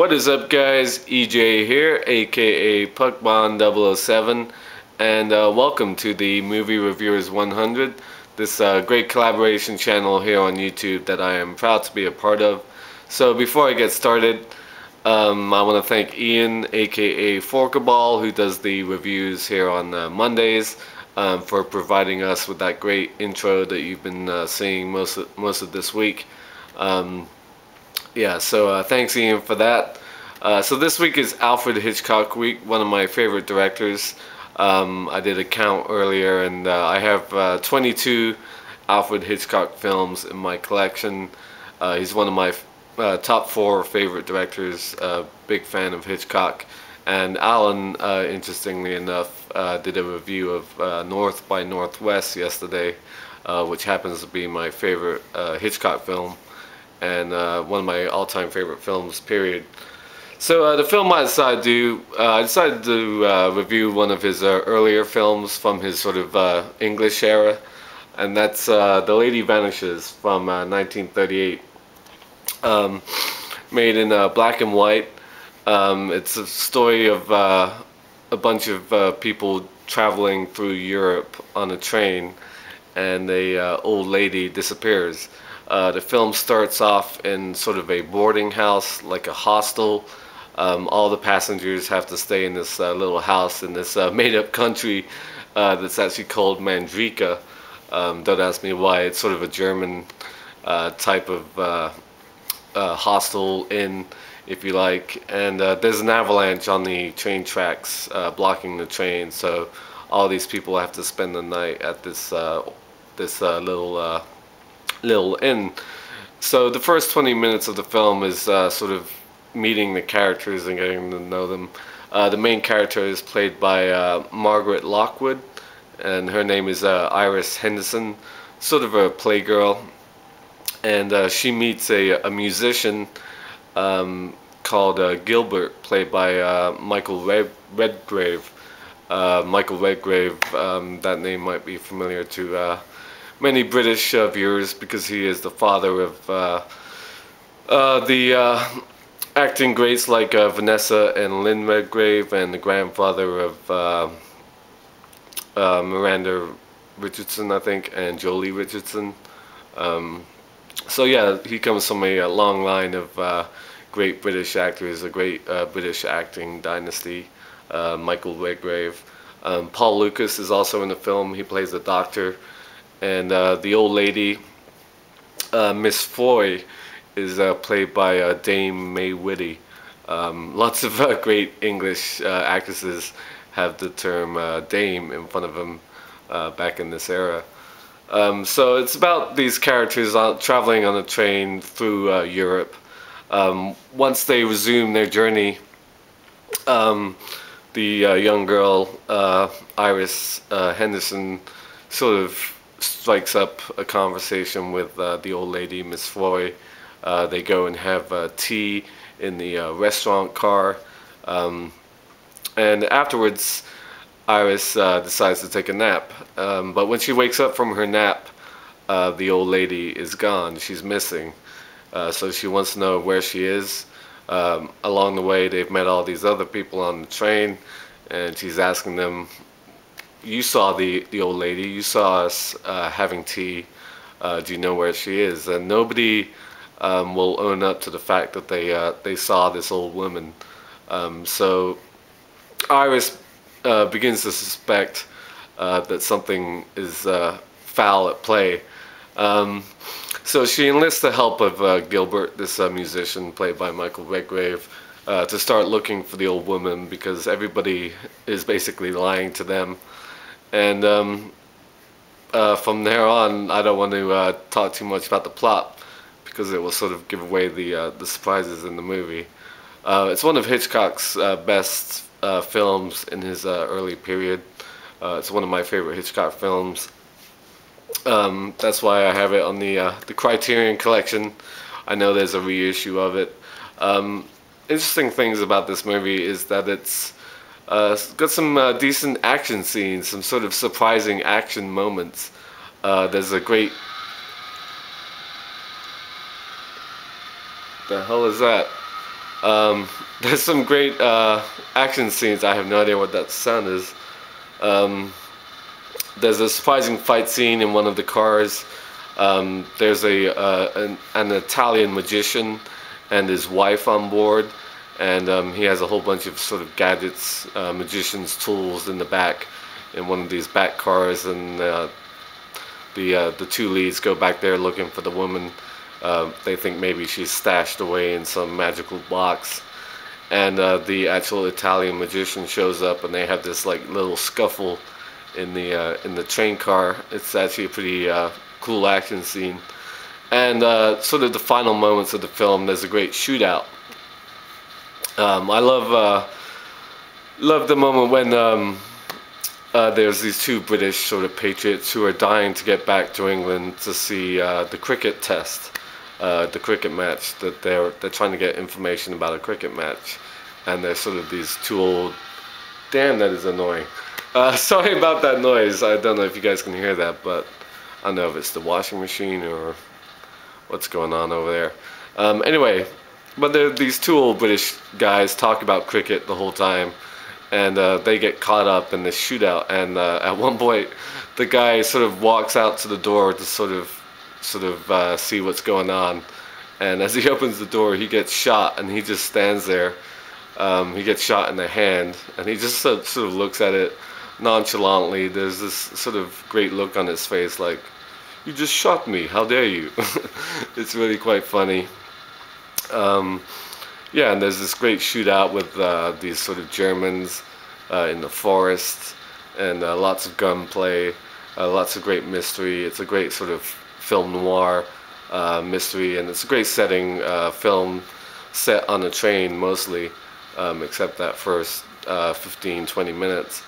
What is up, guys? EJ here, aka PuckBond007, and welcome to the Movie Reviewers 100, this great collaboration channel here on YouTube that I am proud to be a part of. So before I get started, I want to thank Ian, aka FORKERBALL, who does the reviews here on Mondays, for providing us with that great intro that you've been seeing most of this week. Yeah, so thanks Ian for that. So this week is Alfred Hitchcock week, one of my favorite directors. I did a count earlier, and I have 22 Alfred Hitchcock films in my collection. He's one of my top 4 favorite directors, big fan of Hitchcock. And Alan, interestingly enough, did a review of North by Northwest yesterday, which happens to be my favorite Hitchcock film, and one of my all-time favorite films, period. So the film I decided to review one of his earlier films from his sort of English era, and that's The Lady Vanishes from 1938, made in black and white. It's a story of a bunch of people traveling through Europe on a train, and a old lady disappears. The film starts off in sort of a boarding house, like a hostel. All the passengers have to stay in this little house in this made-up country that's actually called Mandrika. Don't ask me why. It's sort of a German type of hostel inn, if you like. And there's an avalanche on the train tracks blocking the train, so all these people have to spend the night at this little inn. So the first 20 minutes of the film is sort of meeting the characters and getting to know them. The main character is played by Margaret Lockwood, and her name is Iris Henderson, sort of a playgirl. And she meets a musician called Gilbert, played by Michael Redgrave. Michael Redgrave, that name might be familiar to many British viewers, because he is the father of the acting greats like Vanessa and Lynn Redgrave, and the grandfather of Miranda Richardson, I think, and Jolie Richardson. So yeah, he comes from a long line of great British actors, a great British acting dynasty. Michael Redgrave. Paul Lucas is also in the film. He plays a doctor. And the old lady, Miss Foy, is played by Dame May Whitty. Lots of great English actresses have the term Dame in front of them back in this era. So it's about these characters traveling on a train through Europe. Once they resume their journey, the young girl, Iris Henderson, sort of strikes up a conversation with the old lady, Miss Foy. They go and have tea in the restaurant car, and afterwards Iris decides to take a nap, but when she wakes up from her nap, the old lady is gone. She's missing. So she wants to know where she is. Along the way, they've met all these other people on the train, and she's asking them, you saw the old lady, you saw us having tea, do you know where she is? And nobody will own up to the fact that they saw this old woman. So Iris begins to suspect that something is foul at play. So she enlists the help of Gilbert, this musician played by Michael Redgrave, to start looking for the old woman, because everybody is basically lying to them. And from there on, I don't want to talk too much about the plot, because it will sort of give away the surprises in the movie. It's one of Hitchcock's best films in his early period. It's one of my favorite Hitchcock films. That's why I have it on the Criterion collection. I know there's a reissue of it. Interesting things about this movie is that it's got some decent action scenes, some sort of surprising action moments. There's a great... The hell is that? There's some great action scenes. I have no idea what that sound is. There's a surprising fight scene in one of the cars. There's an Italian magician and his wife on board, and he has a whole bunch of sort of gadgets, magician's tools in the back in one of these back cars, and the two leads go back there looking for the woman. They think maybe she's stashed away in some magical box, and the actual Italian magician shows up, and they have this like little scuffle in the train car. It's actually a pretty cool action scene. And sort of the final moments of the film, there's a great shootout. I love the moment when there's these two British sort of patriots who are dying to get back to England to see the cricket test, the cricket match, that they're trying to get information about a cricket match, and they're sort of these two old. Damn, that is annoying. Sorry about that noise. I don't know if you guys can hear that, but I don't know if it's the washing machine or what's going on over there. Anyway, but these two old British guys talk about cricket the whole time, and they get caught up in this shootout. And at one point, the guy sort of walks out to the door to sort of see what's going on. And as he opens the door, he gets shot, and he just stands there. He gets shot in the hand, and he just sort of looks at it nonchalantly. There's this sort of great look on his face, like, "You just shot me, how dare you?" It's really quite funny. Yeah, and there's this great shootout with these sort of Germans in the forest, and lots of gunplay, lots of great mystery. It's a great sort of film noir mystery, and it's a great setting, film set on a train mostly, except that first 15-20 minutes.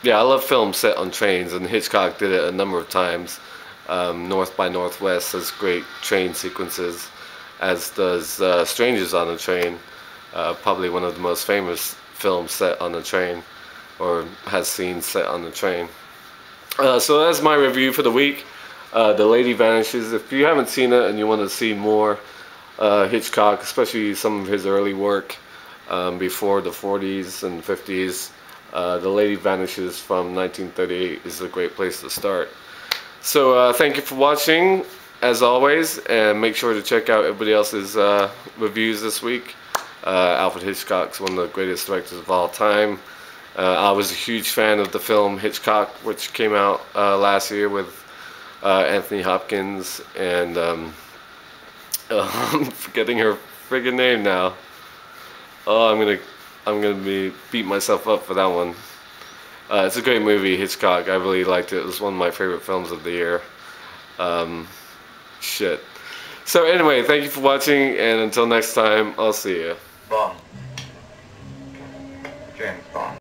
Yeah, I love films set on trains, and Hitchcock did it a number of times. North by Northwest has great train sequences, as does Strangers on a Train, probably one of the most famous films set on a train, or has scenes set on the train. So that's my review for the week. The Lady Vanishes. If you haven't seen it and you want to see more Hitchcock, especially some of his early work before the 40s and 50s, The Lady Vanishes from 1938 is a great place to start. So thank you for watching, as always, and make sure to check out everybody else's reviews this week. Alfred Hitchcock's one of the greatest directors of all time. I was a huge fan of the film Hitchcock, which came out last year with Anthony Hopkins and I'm forgetting her friggin' name now. Oh, I'm gonna beat myself up for that one. It's a great movie, Hitchcock. I really liked it. It was one of my favorite films of the year. Shit. So anyway, thank you for watching, and until next time, I'll see you. Bond. James Bond.